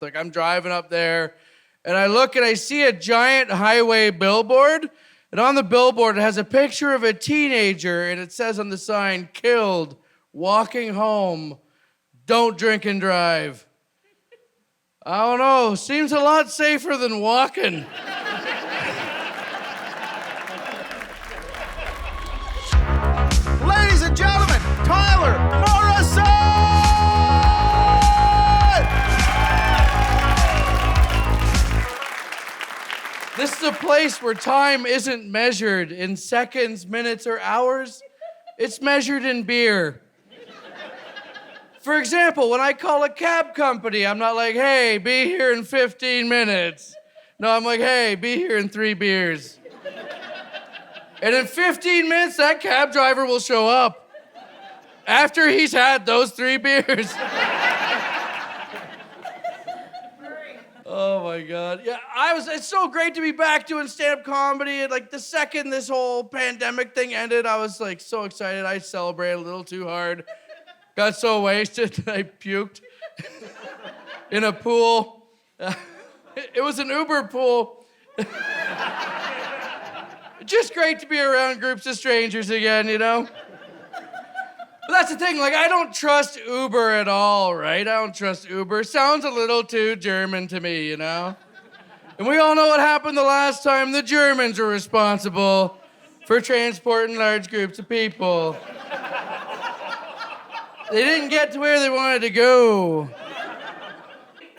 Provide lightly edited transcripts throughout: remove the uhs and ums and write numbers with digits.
Like, I'm driving up there, and I look and I see a giant highway billboard, and on the billboard it has a picture of a teenager, and it says on the sign, "Killed, walking home, don't drink and drive." I don't know, seems a lot safer than walking. Ladies and gentlemen, Tyler Morrison! This is a place where time isn't measured in seconds, minutes, or hours. It's measured in beer. For example, when I call a cab company, I'm not like, "Hey, be here in 15 minutes. No, I'm like, "Hey, be here in 3 beers. And in 15 minutes, that cab driver will show up after he's had those 3 beers. Oh my God. Yeah, it's so great to be back doing stand-up comedy. And like the second this whole pandemic thing ended, I was like so excited. I celebrated a little too hard. Got so wasted that I puked in a pool. It was an Uber pool. Just great to be around groups of strangers again, you know? But that's the thing, like, I don't trust Uber at all, right? I don't trust Uber. Sounds a little too German to me, you know? And we all know what happened the last time the Germans were responsible for transporting large groups of people. They didn't get to where they wanted to go.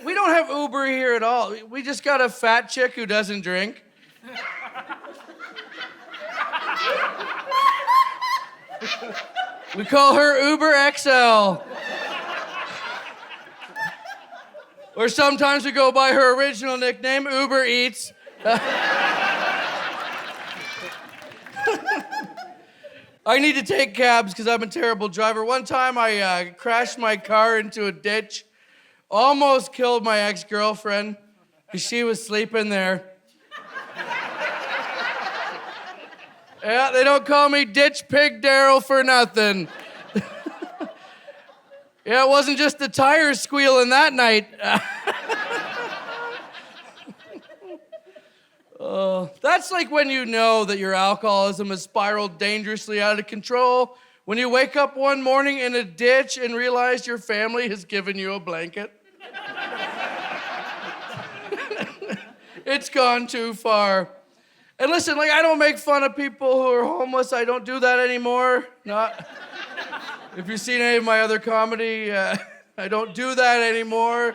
We don't have Uber here at all. We just got a fat chick who doesn't drink. We call her Uber XL. Or sometimes we go by her original nickname, Uber Eats. I need to take cabs because I'm a terrible driver. One time I crashed my car into a ditch, almost killed my ex-girlfriend because she was sleeping there. Yeah, they don't call me Ditch Pig Daryl for nothing. Yeah, it wasn't just the tires squealing that night. That's like when you know that your alcoholism has spiraled dangerously out of control, when you wake up one morning in a ditch and realize your family has given you a blanket. It's gone too far. And listen, like, I don't make fun of people who are homeless. I don't do that anymore. Not. If you've seen any of my other comedy, I don't do that anymore.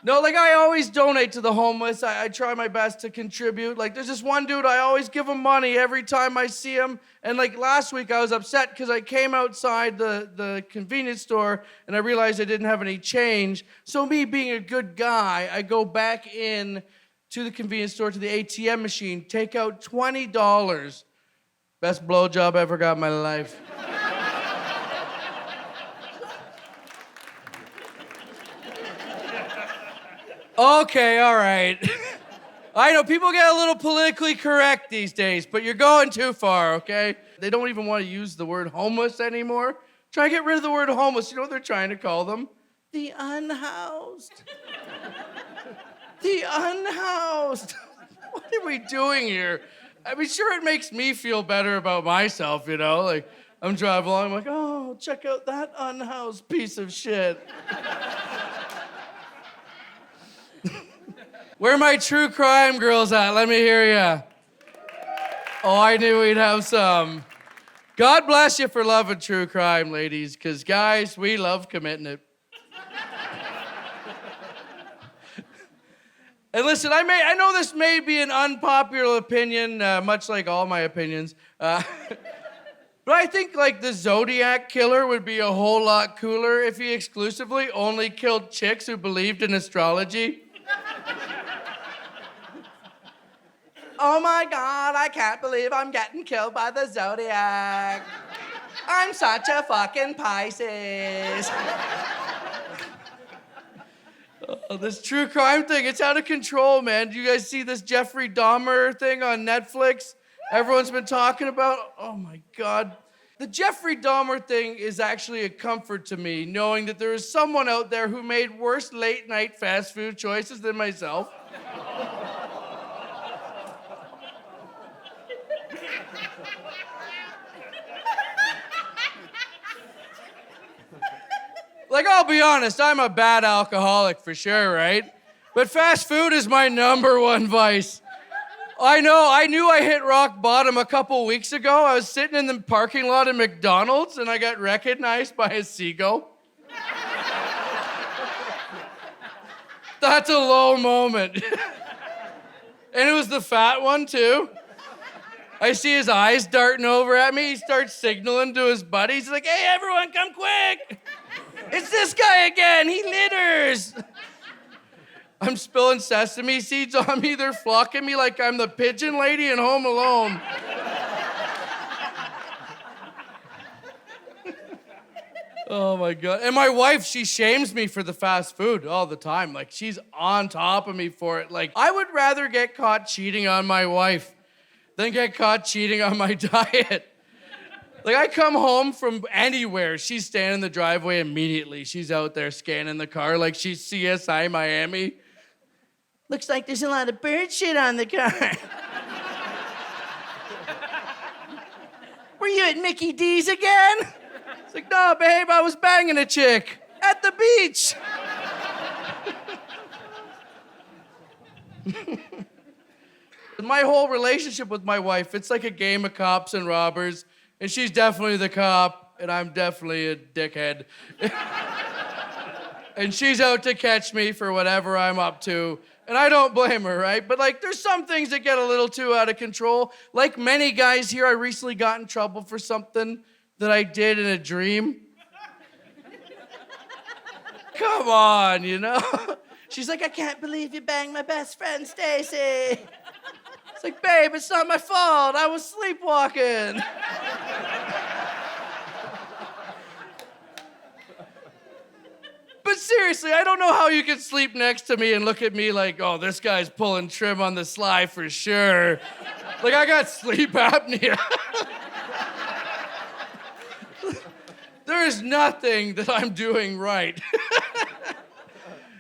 No, like, I always donate to the homeless. I try my best to contribute. Like, there's this one dude, I always give him money every time I see him. And like last week, I was upset because I came outside the convenience store and I realized I didn't have any change. So me being a good guy, I go back in to the convenience store, to the ATM machine, take out $20. Best blowjob I ever got in my life. Okay, all right. I know people get a little politically correct these days, but you're going too far, okay? They don't even want to use the word homeless anymore. Try to get rid of the word homeless. You know what they're trying to call them? The unhoused. The unhoused. What are we doing here? I mean, sure, it makes me feel better about myself, you know? Like, I'm driving along, I'm like, oh, check out that unhoused piece of shit. Where are my true crime girls at? Let me hear ya. Oh, I knew we'd have some. God bless you for loving true crime, ladies, because, guys, we love committing it. And listen, I know this may be an unpopular opinion, much like all my opinions, but I think like the Zodiac killer would be a whole lot cooler if he exclusively only killed chicks who believed in astrology. Oh my God, I can't believe I'm getting killed by the Zodiac. I'm such a fucking Pisces. Oh, this true crime thing, it's out of control, man. Do you guys see this Jeffrey Dahmer thing on Netflix? Everyone's been talking about. Oh my God. The Jeffrey Dahmer thing is actually a comfort to me, knowing that there is someone out there who made worse late-night fast food choices than myself. Like, I'll be honest, I'm a bad alcoholic for sure, right? But fast food is my #1 vice. I knew I hit rock bottom a couple weeks ago. I was sitting in the parking lot at McDonald's and I got recognized by a seagull. That's a low moment. And it was the fat one too. I see his eyes darting over at me. He starts signaling to his buddies. He's like, hey, everyone, come quick. It's this guy again. He litters. I'm spilling sesame seeds on me. They're flocking me like I'm the pigeon lady in Home Alone. Oh my God. And my wife, she shames me for the fast food all the time. Like, she's on top of me for it. Like, I would rather get caught cheating on my wife than get caught cheating on my diet. Like, I come home from anywhere, she's standing in the driveway immediately. She's out there scanning the car like she's CSI Miami. Looks like there's a lot of bird shit on the car. Were you at Mickey D's again? It's like, no, babe, I was banging a chick at the beach. My whole relationship with my wife, it's like a game of cops and robbers. And she's definitely the cop, and I'm definitely a dickhead. And she's out to catch me for whatever I'm up to. And I don't blame her, right? But like, there's some things that get a little too out of control. Like many guys here, I recently got in trouble for something that I did in a dream. Come on, you know? She's like, I can't believe you banged my best friend, Stacy. It's like, babe, it's not my fault. I was sleepwalking. But seriously, I don't know how you can sleep next to me and look at me like, oh, this guy's pulling trim on the sly for sure. Like, I got sleep apnea. There is nothing that I'm doing right.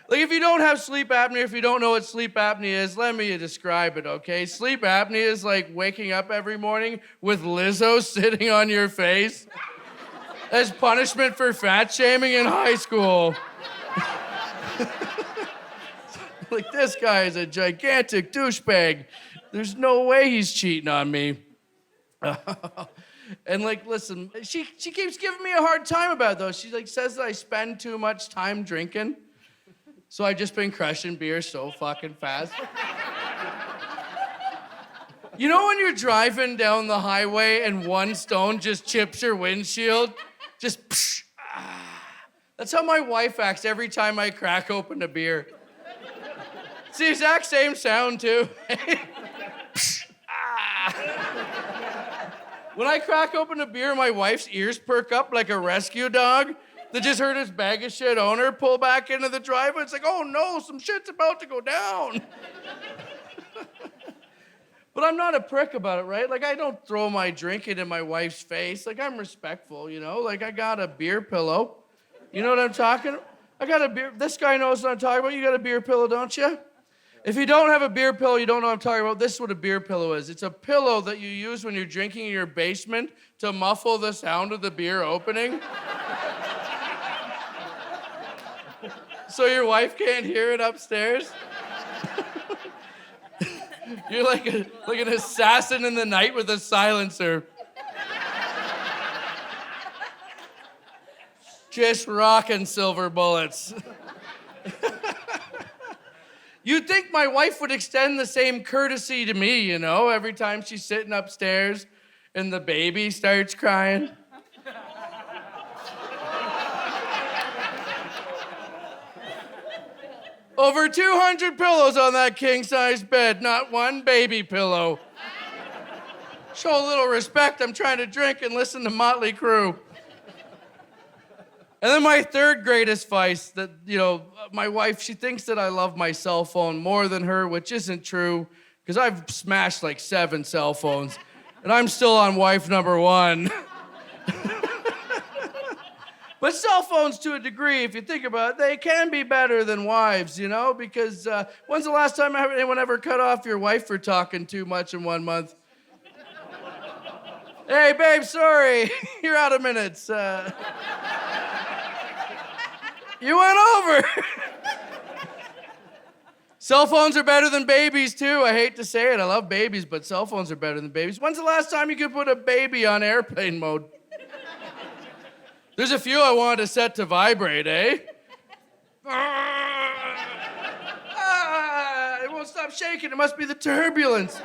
Like, if you don't have sleep apnea, if you don't know what sleep apnea is, let me describe it, okay? Sleep apnea is like waking up every morning with Lizzo sitting on your face as punishment for fat shaming in high school. Like, this guy is a gigantic douchebag. There's no way he's cheating on me. And like, listen, she keeps giving me a hard time about it, though. She like says that I spend too much time drinking. So I've just been crushing beer so fucking fast. You know when you're driving down the highway and one stone just chips your windshield? Just psh, ah. That's how my wife acts every time I crack open a beer. It's the exact same sound too. Psh, ah. When I crack open a beer, my wife's ears perk up like a rescue dog that just heard his bag of shit owner pull back into the driveway. It's like, oh no, some shit's about to go down. But I'm not a prick about it, right? Like, I don't throw my drink into my wife's face. Like, I'm respectful, you know? Like, I got a beer pillow. You know what I'm talking about? I got a beer, this guy knows what I'm talking about. You got a beer pillow, don't you? If you don't have a beer pillow, you don't know what I'm talking about. This is what a beer pillow is. It's a pillow that you use when you're drinking in your basement to muffle the sound of the beer opening. So your wife can't hear it upstairs? You're like an assassin in the night with a silencer. Just rocking silver bullets. You'd think my wife would extend the same courtesy to me, you know, every time she's sitting upstairs and the baby starts crying. Over 200 pillows on that king-size bed, not one baby pillow. Show a little respect. I'm trying to drink and listen to Motley Crue. And then my third greatest vice that, you know, my wife, she thinks that I love my cell phone more than her, which isn't true, because I've smashed like 7 cell phones, and I'm still on wife number 1. But cell phones, to a degree, if you think about it, they can be better than wives, you know? Because when's the last time anyone ever cut off your wife for talking too much in 1 month? Hey, babe, sorry. You're out of minutes. You went over. Cell phones are better than babies, too. I hate to say it. I love babies, but cell phones are better than babies. When's the last time you could put a baby on airplane mode? There's a few I wanted to set to vibrate, eh? It won't stop shaking. It must be the turbulence.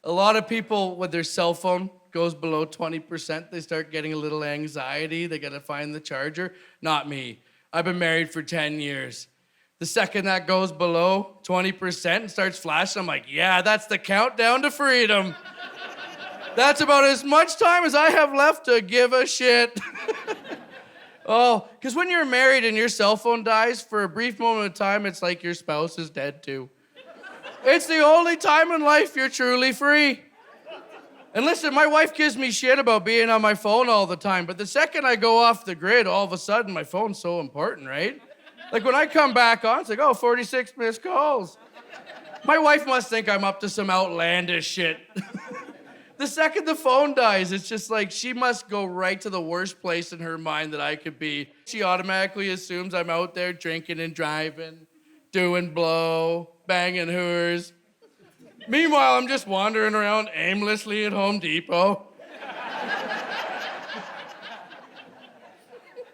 A lot of people, when their cell phone goes below 20%, they start getting a little anxiety. They gotta find the charger. Not me. I've been married for 10 years. The second that goes below 20% and starts flashing, I'm like, yeah, that's the countdown to freedom. That's about as much time as I have left to give a shit. Oh, because when you're married and your cell phone dies, for a brief moment of time, it's like your spouse is dead too. It's the only time in life you're truly free. And listen, my wife gives me shit about being on my phone all the time, but the second I go off the grid, all of a sudden, my phone's so important, right? Like when I come back on, it's like, oh, 46 missed calls. My wife must think I'm up to some outlandish shit. The second the phone dies, it's just like she must go right to the worst place in her mind that I could be. She automatically assumes I'm out there drinking and driving, doing blow, banging hoors. Meanwhile, I'm just wandering around aimlessly at Home Depot.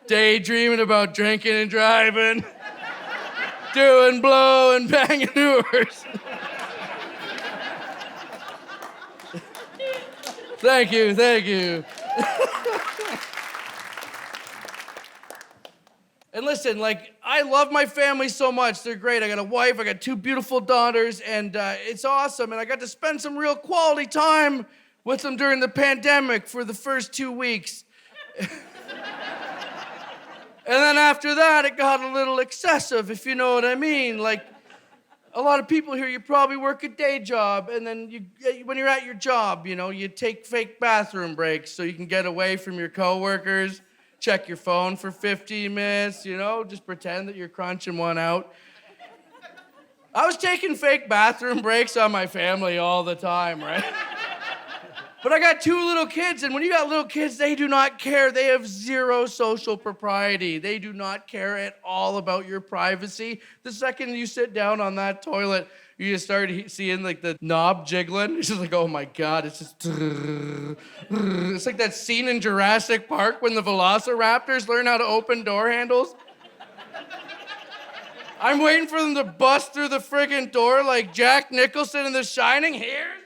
Daydreaming about drinking and driving, doing blow and banging hoors. Thank you, thank you. And listen, like, I love my family so much. They're great. I got a wife, I got 2 beautiful daughters, and it's awesome. And I got to spend some real quality time with them during the pandemic for the first 2 weeks. And then after that, it got a little excessive, if you know what I mean. Like, a lot of people here, you probably work a day job, and then when you're at your job, you know, you take fake bathroom breaks so you can get away from your coworkers, check your phone for 15 minutes, you know, just pretend that you're crunching one out. I was taking fake bathroom breaks on my family all the time, right? But I got 2 little kids, and when you got little kids, they do not care. They have zero social propriety. They do not care at all about your privacy. The second you sit down on that toilet, you just start seeing like the knob jiggling. It's just like, oh my God, it's just... It's like that scene in Jurassic Park when the velociraptors learn how to open door handles. I'm waiting for them to bust through the friggin' door like Jack Nicholson in The Shining. Here's Johnny!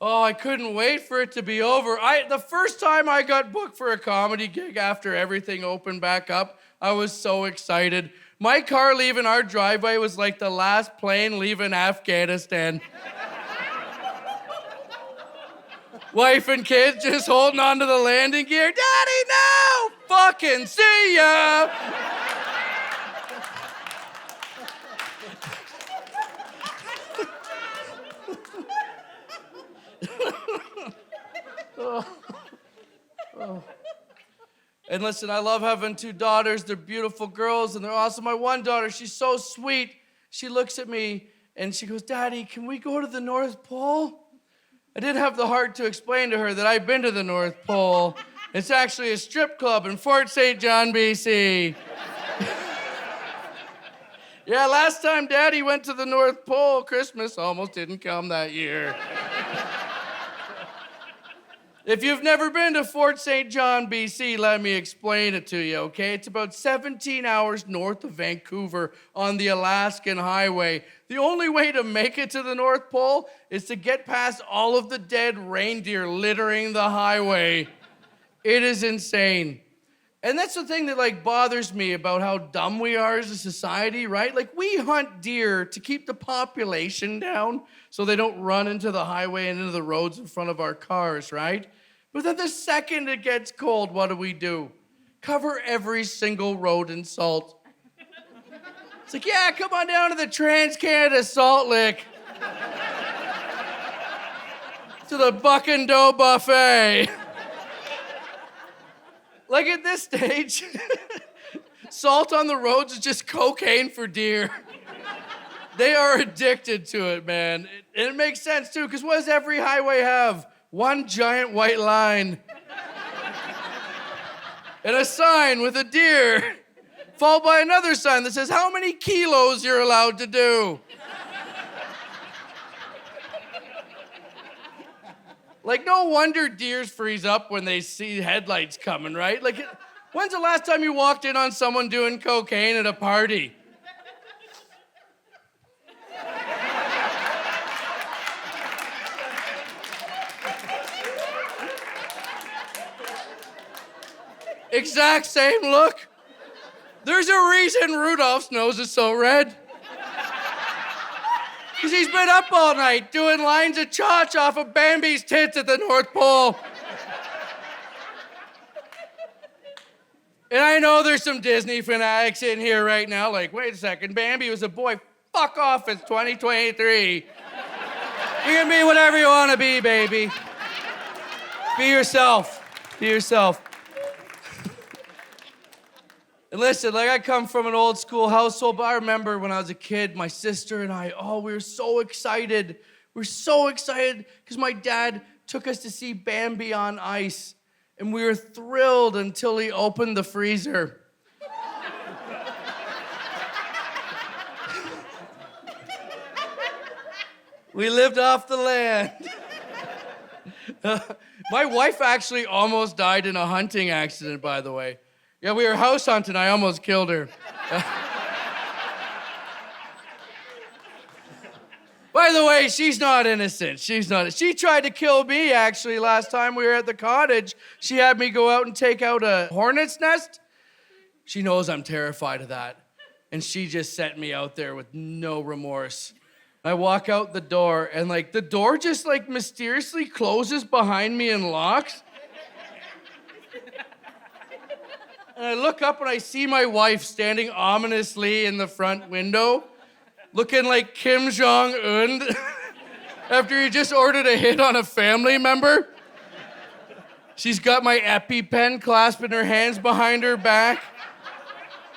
Oh, I couldn't wait for it to be over. The first time I got booked for a comedy gig after everything opened back up, I was so excited. My car leaving our driveway was like the last plane leaving Afghanistan. Wife and kids just holding on to the landing gear. Daddy, no! Fucking see ya! Oh. And listen, I love having 2 daughters. They're beautiful girls, and they're awesome. My one daughter, she's so sweet. She looks at me, and she goes, Daddy, can we go to the North Pole? I did have the heart to explain to her that I've been to the North Pole. It's actually a strip club in Fort St. John, BC. Yeah, last time Daddy went to the North Pole, Christmas almost didn't come that year. If you've never been to Fort St. John, BC, let me explain it to you, okay? It's about 17 hours north of Vancouver on the Alaskan Highway. The only way to make it to the North Pole is to get past all of the dead reindeer littering the highway. It is insane. And that's the thing that like bothers me about how dumb we are as a society, right? Like we hunt deer to keep the population down so they don't run into the highway and into the roads in front of our cars, right? But then the second it gets cold, what do? Cover every single road in salt. It's like, yeah, come on down to the Trans-Canada Salt Lick. to the buck and dough buffet. Like at this stage, salt on the roads is just cocaine for deer. They are addicted to it, man. It makes sense too, because what does every highway have? One giant white line. And a sign with a deer, followed by another sign that says how many kilos you're allowed to do. Like, no wonder deers freeze up when they see headlights coming, right? Like, when's the last time you walked in on someone doing cocaine at a party? Exact same look. There's a reason Rudolph's nose is so red. Because he's been up all night doing lines of chotch off of Bambi's tits at the North Pole. And I know there's some Disney fanatics in here right now, like, wait a second, Bambi was a boy. Fuck off, it's 2023. You can be whatever you want to be, baby. Be yourself. Be yourself. And listen, like I come from an old school household, but I remember when I was a kid, my sister and I, we were so excited. We were so excited because my dad took us to see Bambi on ice. And we were thrilled until he opened the freezer. We lived off the land. My wife actually almost died in a hunting accident, by the way. Yeah, we were house hunting. I almost killed her. By the way, she's not innocent. She's not. She tried to kill me, actually, last time we were at the cottage. She had me go out and take out a hornet's nest. She knows I'm terrified of that. And she just sent me out there with no remorse. I walk out the door, and, like, the door just, like, mysteriously closes behind me and locks. And I look up and I see my wife standing ominously in the front window, looking like Kim Jong-un after he just ordered a hit on a family member. She's got my EpiPen clasped in her hands behind her back,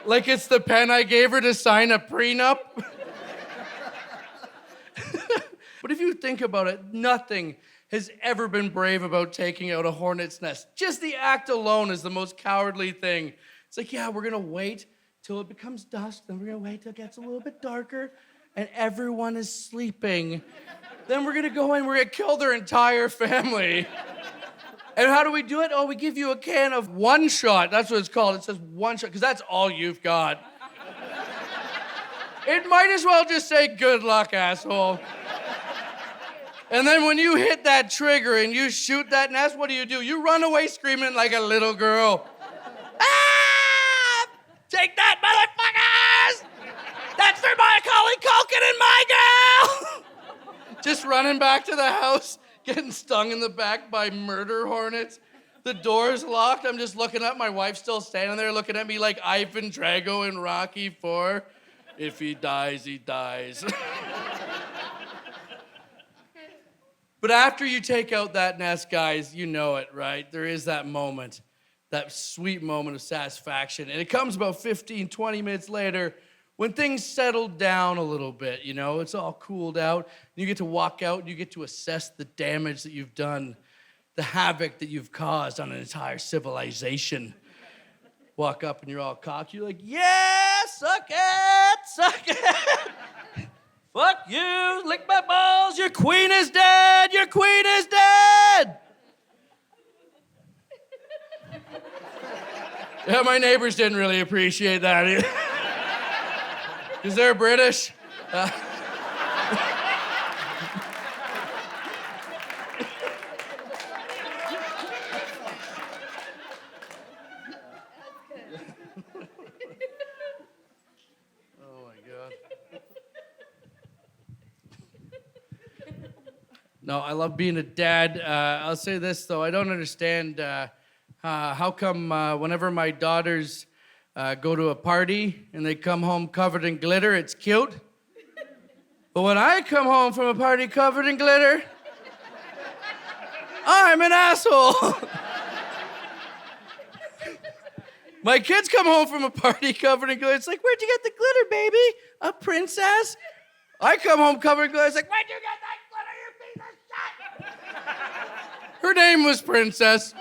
like it's the pen I gave her to sign a prenup. But if you think about it, nothing has ever been brave about taking out a hornet's nest. Just the act alone is the most cowardly thing. It's like, yeah, we're gonna wait till it becomes dusk, then we're gonna wait till it gets a little bit darker, and everyone is sleeping. Then we're gonna go in, we're gonna kill their entire family. And how do we do it? Oh, we give you a can of one shot. That's what it's called. It says one shot, because that's all you've got. It might as well just say, good luck, asshole. And then when you hit that trigger and you shoot that nest, what do? You run away screaming like a little girl. Ah! Take that, motherfuckers! That's for Macaulay Culkin and my girl! Just running back to the house, getting stung in the back by murder hornets. The door's locked. I'm just looking up. My wife's still standing there looking at me like Ivan Drago in Rocky IV. If he dies, he dies. But after you take out that nest, guys, you know it, right? There is that moment, that sweet moment of satisfaction. And it comes about 15, 20 minutes later when things settle down a little bit, you know? It's all cooled out. You get to walk out and you get to assess the damage that you've done, the havoc that you've caused on an entire civilization. Walk up and you're all cocky. You're like, yeah, suck it. Fuck you, lick my balls, your queen is dead, your queen is dead! Yeah, my neighbors didn't really appreciate that either. Because they're British. No, I love being a dad. I'll say this, though. I don't understand how come whenever my daughters go to a party and they come home covered in glitter, it's cute. But when I come home from a party covered in glitter, I'm an asshole. My kids come home from a party covered in glitter. It's like, where'd you get the glitter, baby? A princess? I come home covered in glitter. It's like, where'd you get that glitter, you piece of shit? Her name was Princess.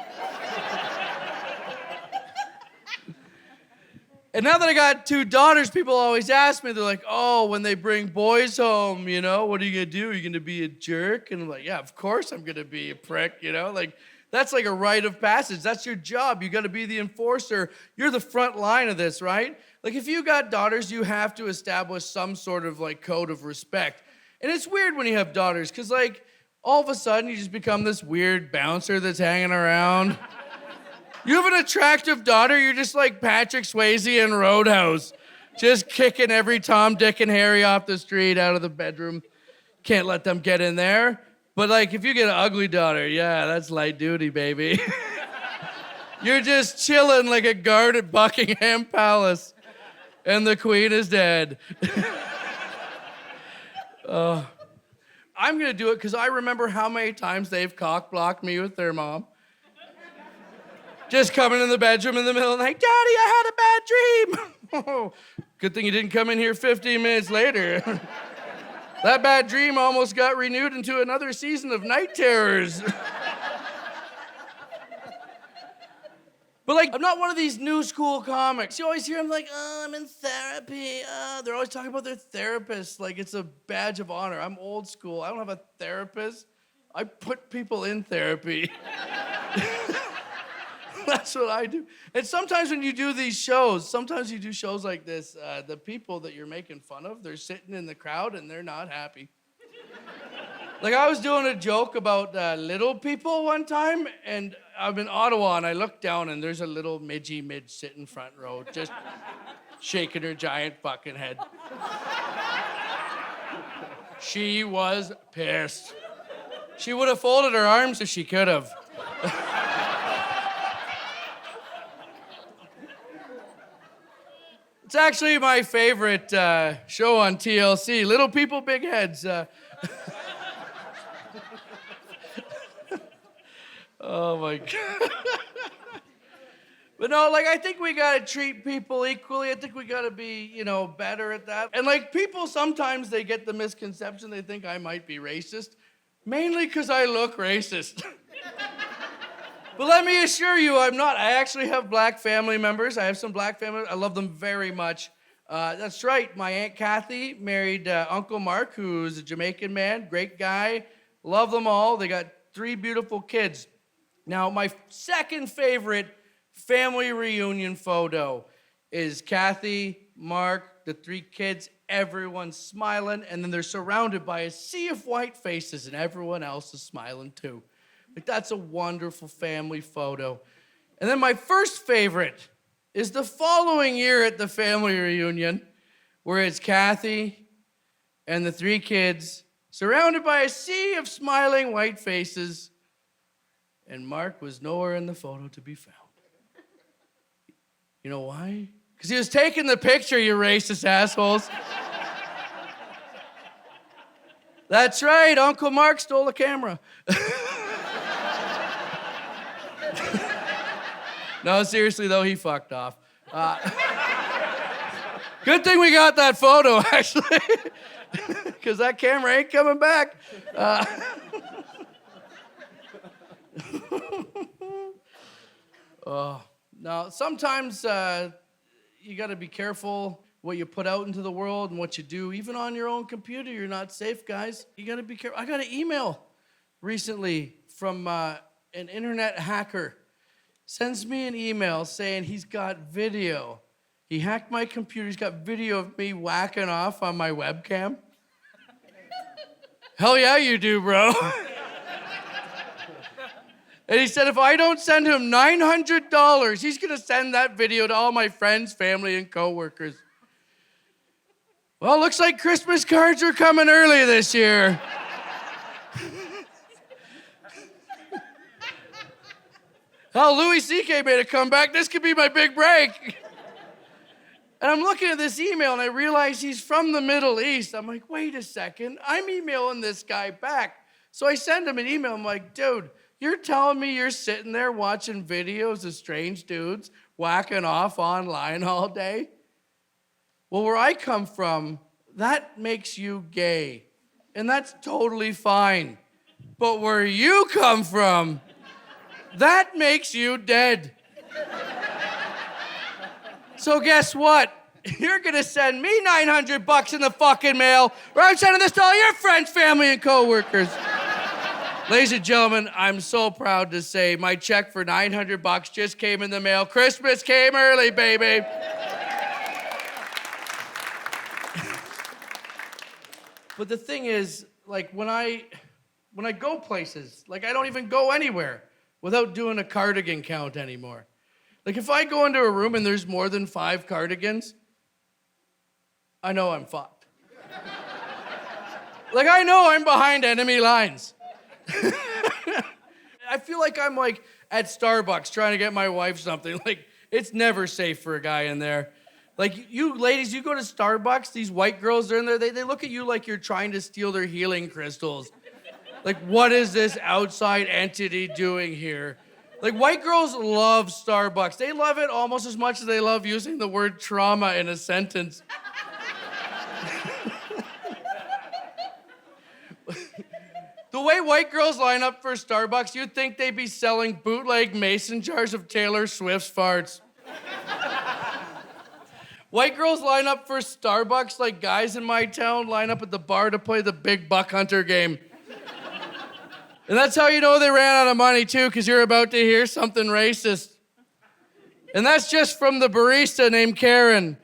And now that I got 2 daughters, people always ask me, they're like, oh, when they bring boys home, you know, what are you gonna do? Are you gonna be a jerk? And I'm like, yeah, of course I'm gonna be a prick, you know? Like, that's like a rite of passage. That's your job. You gotta be the enforcer. You're the front line of this, right? Like, if you got daughters, you have to establish some sort of like code of respect. And it's weird when you have daughters, because like, all of a sudden you just become this weird bouncer that's hanging around. You have an attractive daughter, you're just like Patrick Swayze in Roadhouse. Just kicking every Tom, Dick, and Harry off the street out of the bedroom. Can't let them get in there. But like, if you get an ugly daughter, yeah, that's light duty, baby. You're just chilling like a guard at Buckingham Palace. And the queen is dead. I'm gonna do it because I remember how many times they've cock-blocked me with their mom. Just coming in the bedroom in the middle of the night, Daddy, I had a bad dream. Oh, good thing you didn't come in here 15 minutes later. That bad dream almost got renewed into another season of Night Terrors. But like, I'm not one of these new school comics. You always hear them like, oh, I'm in therapy. They're always talking about their therapist like it's a badge of honor. I'm old school. I don't have a therapist. I put people in therapy. That's what I do. And sometimes when you do these shows, sometimes you do shows like this, the people that you're making fun of, they're sitting in the crowd and they're not happy. Like, I was doing a joke about little people one time, and I'm in Ottawa, and I look down, and there's a little midge sitting front row, just shaking her giant fucking head. She was pissed. She would have folded her arms if she could have. It's actually my favorite show on TLC, Little People, Big Heads. Oh my God. But no, like, I think we gotta treat people equally. I think we gotta be, you know, better at that. And like, people sometimes they get the misconception, they think I might be racist, mainly because I look racist. But let me assure you, I'm not. I actually have black family members. I have some black family. I love them very much. That's right. My Aunt Kathy married Uncle Mark, who's a Jamaican man. Great guy. Love them all. They got 3 beautiful kids. Now, my second favorite family reunion photo is Kathy, Mark, the 3 kids, everyone's smiling, and then they're surrounded by a sea of white faces, and everyone else is smiling too. Like, that's a wonderful family photo. And then my first favorite is the following year at the family reunion, where it's Kathy and the 3 kids surrounded by a sea of smiling white faces, and Mark was nowhere in the photo to be found. You know why? Because he was taking the picture, you racist assholes. That's right, Uncle Mark stole the camera. No, seriously though, he fucked off. Good thing we got that photo, actually, because that camera ain't coming back. Now, sometimes you got to be careful what you put out into the world and what you do. Even on your own computer, you're not safe, guys. You got to be careful. I got an email recently from an internet hacker. Sends me an email saying he's got video. He hacked my computer. He's got video of me whacking off on my webcam. Hell yeah, you do, bro. And he said if I don't send him $900, he's going to send that video to all my friends, family, and coworkers. Well, looks like Christmas cards are coming early this year. Hell, Louis C.K. made a comeback. This could be my big break. And I'm looking at this email, and I realize he's from the Middle East. I'm like, wait a second. I'm emailing this guy back. So I send him an email. I'm like, dude, You're telling me you're sitting there watching videos of strange dudes whacking off online all day? Well, where I come from, that makes you gay. And that's totally fine. But where you come from, that makes you dead. So guess what? You're gonna send me $900 in the fucking mail, or I'm sending this to all your friends, family, and coworkers. Ladies and gentlemen, I'm so proud to say my check for $900 just came in the mail. Christmas came early, baby. But the thing is, like, when I go places, like, I don't even go anywhere without doing a cardigan count anymore. Like, if I go into a room and there's more than 5 cardigans, I know I'm fucked. Like, I know I'm behind enemy lines. I feel like I'm, like, at Starbucks trying to get my wife something. Like, it's never safe for a guy in there. Like, you ladies, you go to Starbucks, these white girls are in there, they look at you like you're trying to steal their healing crystals. Like, what is this outside entity doing here? Like, white girls love Starbucks. They love it almost as much as they love using the word trauma in a sentence. The way white girls line up for Starbucks, you'd think they'd be selling bootleg mason jars of Taylor Swift's farts. White girls line up for Starbucks like guys in my town line up at the bar to play the big buck hunter game. And that's how you know they ran out of money too, because you're about to hear something racist. And that's just from the barista named Karen.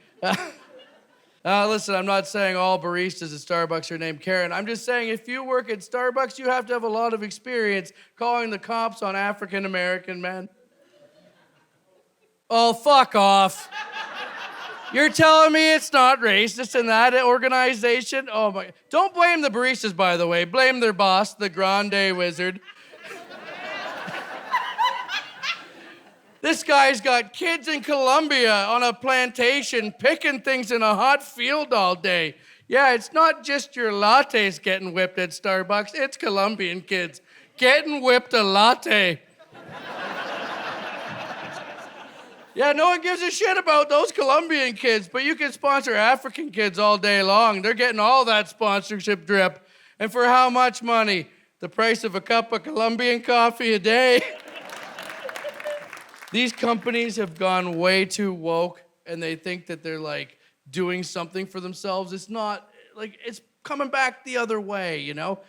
Listen, I'm not saying all baristas at Starbucks are named Karen. I'm just saying if you work at Starbucks, you have to have a lot of experience calling the cops on African-American men. Oh, fuck off. You're telling me it's not racist in that organization? Oh my, don't blame the baristas, by the way. Blame their boss, the Grande Wizard. This guy's got kids in Colombia on a plantation picking things in a hot field all day. Yeah, it's not just your lattes getting whipped at Starbucks, it's Colombian kids getting whipped a latte. Yeah, no one gives a shit about those Colombian kids, but you can sponsor African kids all day long. They're getting all that sponsorship drip. And for how much money? The price of a cup of Colombian coffee a day. These companies have gone way too woke, and they think that they're, like, doing something for themselves. It's not, like, it's coming back the other way, you know?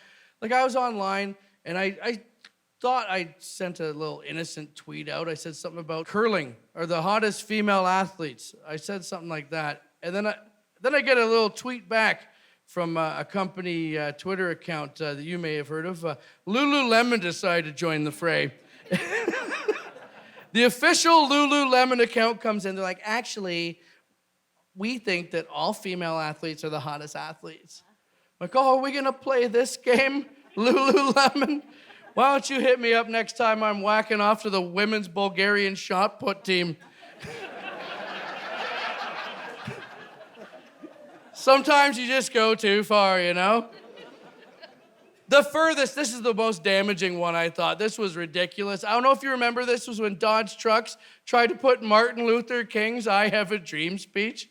Like, I was online, and I thought I sent a little innocent tweet out. I said something about curling are the hottest female athletes. I said something like that. And then I get a little tweet back from a company Twitter account that you may have heard of. Lululemon decided to join the fray. The official Lululemon account comes in. They're like, actually, we think that all female athletes are the hottest athletes. Like, oh, are we going to play this game, Lululemon? Why don't you hit me up next time I'm whacking off to the women's Bulgarian shot put team? Sometimes you just go too far, you know? The furthest, this is the most damaging one, I thought. This was ridiculous. I don't know if you remember this, was when Dodge trucks tried to put Martin Luther King's I Have a Dream speech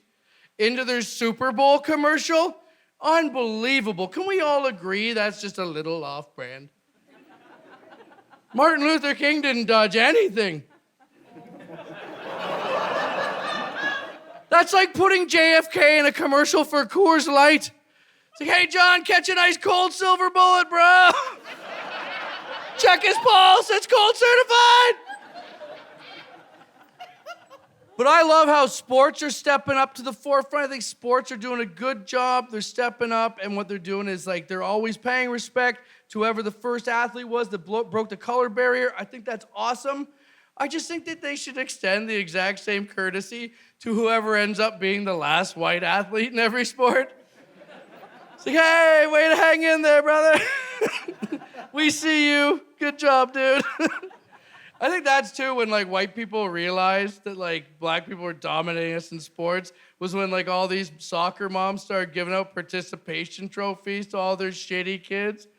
into their Super Bowl commercial. Unbelievable. Can we all agree that's just a little off-brand? Martin Luther King didn't dodge anything. That's like putting JFK in a commercial for Coors Light. It's like, hey, John, catch a nice cold silver bullet, bro. Check his pulse, it's cold certified. But I love how sports are stepping up to the forefront. I think sports are doing a good job. They're stepping up, and what they're doing is, like, they're always paying respect to whoever the first athlete was that broke the color barrier. I think that's awesome. I just think that they should extend the exact same courtesy to whoever ends up being the last white athlete in every sport. It's like, hey, way to hang in there, brother. We see you. Good job, dude. I think that's too when, like, white people realized that, like, black people were dominating us in sports, was when, like, all these soccer moms started giving out participation trophies to all their shitty kids.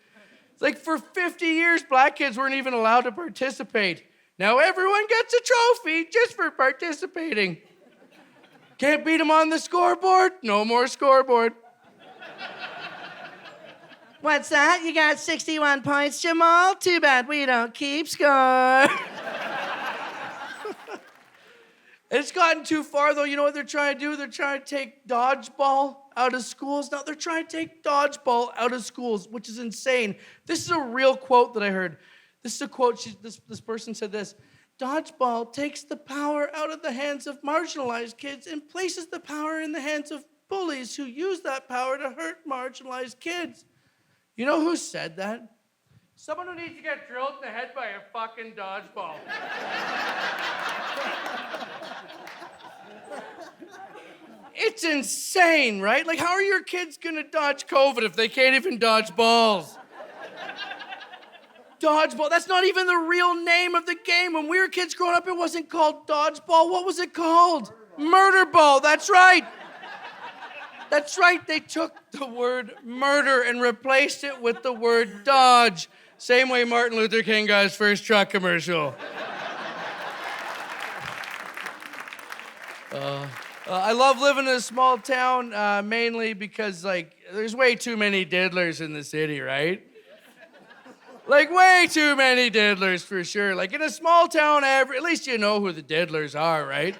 It's like for 50 years, black kids weren't even allowed to participate. Now everyone gets a trophy just for participating. Can't beat them on the scoreboard? No more scoreboard. What's that? You got 61 points, Jamal? Too bad we don't keep score. It's gotten too far, though. You know what they're trying to do? They're trying to take dodgeball out of schools. No, they're trying to take dodgeball out of schools, which is insane. This is a real quote that I heard. This is a quote. This person said this. Dodgeball takes the power out of the hands of marginalized kids and places the power in the hands of bullies who use that power to hurt marginalized kids. You know who said that? Someone who needs to get drilled in the head by a fucking dodgeball. It's insane, right? Like, how are your kids gonna dodge COVID if they can't even dodge balls? Dodgeball, that's not even the real name of the game. When we were kids growing up, it wasn't called dodgeball. What was it called? Murder ball, that's right. That's right, they took the word murder and replaced it with the word dodge. Same way Martin Luther King got his first truck commercial. I love living in a small town, mainly because, like, there's way too many diddlers in the city, right? Like, way too many diddlers, for sure. Like, in a small town, at least you know who the diddlers are, right?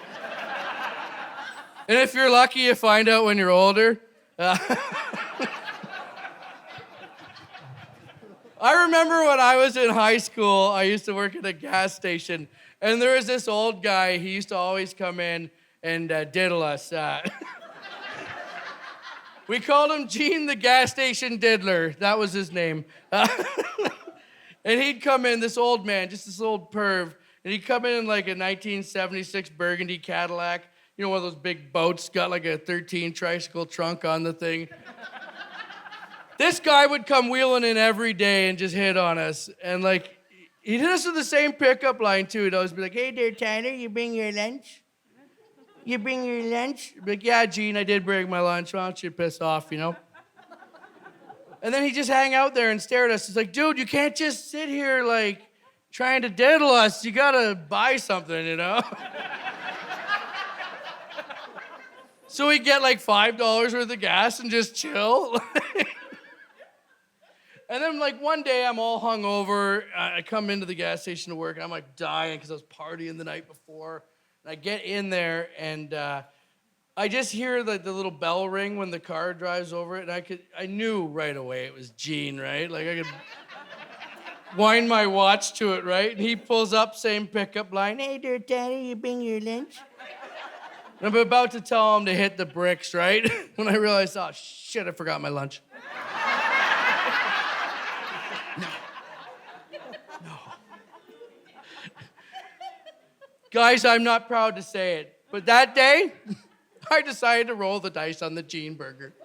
And if you're lucky, you find out when you're older. I remember when I was in high school, I used to work at a gas station, and there was this old guy. He used to always come in and diddle us. We called him Gene the Gas Station Diddler. That was his name. And he'd come in, this old man, just this old perv, and he'd come in like a 1976 burgundy Cadillac. You know, one of those big boats, got like a 13 tricycle trunk on the thing. This guy would come wheeling in every day and just hit on us. And like, he'd hit us with the same pickup line too. He'd always be like, hey there, Tyler, you bring your lunch? You bring your lunch? I'd be like, yeah, Gene, I did bring my lunch. Why don't you piss off, you know? And then he'd just hang out there and stare at us. It's like, dude, you can't just sit here like trying to diddle us. You gotta buy something, you know? So we get like $5 worth of gas and just chill. And then like one day I'm all hungover. I come into the gas station to work and I'm like dying because I was partying the night before. And I get in there and I just hear the little bell ring when the car drives over it. And I knew right away it was Gene, right? Like I could wind my watch to it, right? And he pulls up, same pickup line. Hey there, Daddy, you bring your lunch? And I'm about to tell him to hit the bricks, right? When I realized, oh shit, I forgot my lunch. No. Guys, I'm not proud to say it, but that day, I decided to roll the dice on the Gene burger.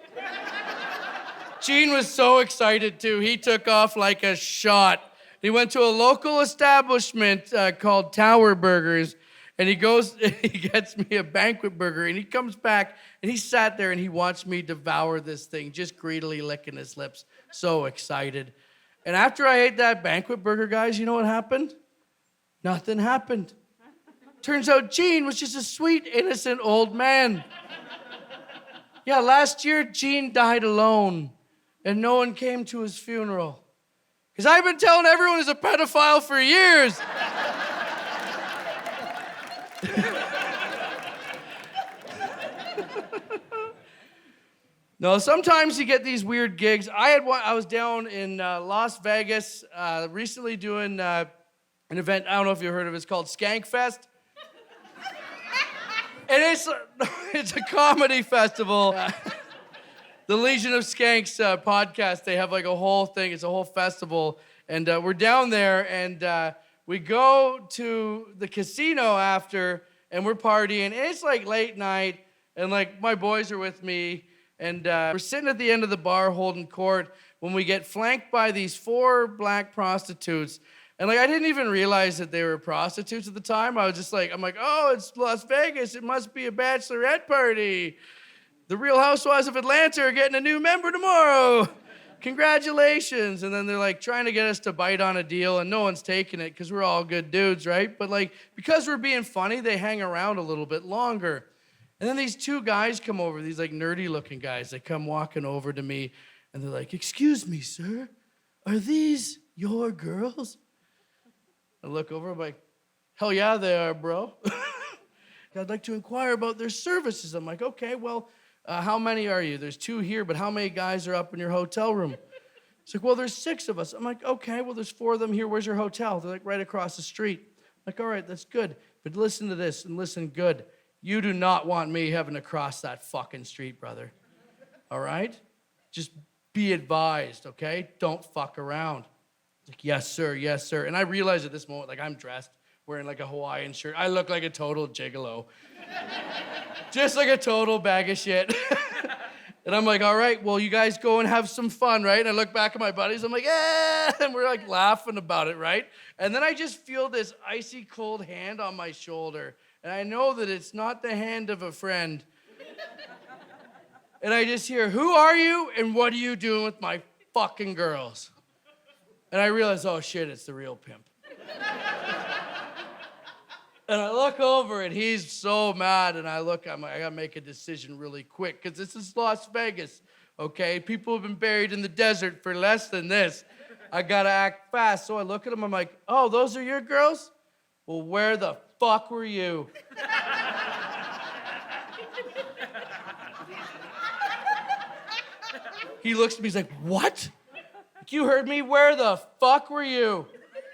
Gene was so excited too. He took off like a shot. He went to a local establishment called Tower Burgers, and he goes, he gets me a banquet burger, and he comes back, and he sat there, and he watched me devour this thing, just greedily licking his lips, so excited. And after I ate that banquet burger, guys, you know what happened? Nothing happened. Turns out Gene was just a sweet, innocent old man. Yeah, last year, Gene died alone, and no one came to his funeral. Because I've been telling everyone he's a pedophile for years. No, sometimes you get these weird gigs. I was down in Las Vegas recently doing an event, I don't know if you've heard of it, it's called Skankfest. And it's a comedy festival. The Legion of Skanks podcast, they have like a whole thing, it's a whole festival. And we're down there and we go to the casino after and we're partying. And it's like late night and like my boys are with me. And we're sitting at the end of the bar holding court when we get flanked by these 4 black prostitutes. And like I didn't even realize that they were prostitutes at the time. I'm like, oh, it's Las Vegas. It must be a bachelorette party. The Real Housewives of Atlanta are getting a new member tomorrow. congratulations. And then they're like trying to get us to bite on a deal and no one's taking it because we're all good dudes, right? But like, because we're being funny, they hang around a little bit longer. And then these two guys come over, these like nerdy looking guys. They come walking over to me and they're like, excuse me, sir, are these your girls? I look over, I'm like, hell yeah, they are, bro. I'd like to inquire about their services. I'm like, okay, well, how many are you? There's 2 here, but how many guys are up in your hotel room? It's like, well, there's 6 of us. I'm like, okay, well, there's 4 of them here. Where's your hotel? They're like, right across the street. I'm like, all right, that's good. But listen to this and listen good. You do not want me having to cross that fucking street, brother. All right? Just be advised, okay? Don't fuck around. Like, yes, sir, yes, sir. And I realize at this moment, like, I'm dressed, wearing like a Hawaiian shirt. I look like a total gigolo. Just like a total bag of shit. And I'm like, all right, well, you guys go and have some fun, right? And I look back at my buddies, I'm like, eh, and we're like laughing about it, right? And then I just feel this icy cold hand on my shoulder. And I know that it's not the hand of a friend. And I just hear, who are you and what are you doing with my fucking girls? And I realize, oh shit, it's the real pimp. And I look over and he's so mad and I'm like, I gotta make a decision really quick because this is Las Vegas, okay? People have been buried in the desert for less than this. I gotta act fast. So I look at him, I'm like, oh, those are your girls? Well, where the fuck were you? He looks at me, he's like, what? You heard me, where the fuck were you?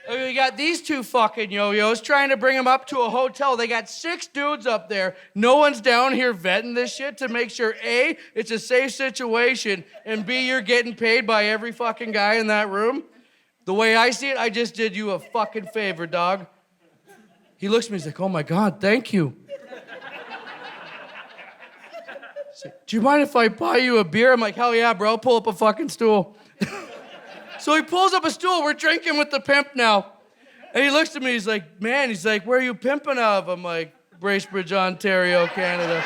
We got these 2 fucking yo-yos trying to bring them up to a hotel. They got 6 dudes up there. No one's down here vetting this shit to make sure, A, it's a safe situation, and B, you're getting paid by every fucking guy in that room. The way I see it, I just did you a fucking favor, dog. He looks at me, he's like, oh my God, thank you. He's like, do you mind if I buy you a beer? I'm like, hell yeah, bro, pull up a fucking stool. So he pulls up a stool. We're drinking with the pimp now. And he looks at me. He's like, man, he's like, where are you pimping of? I'm like, Bracebridge, Ontario, Canada.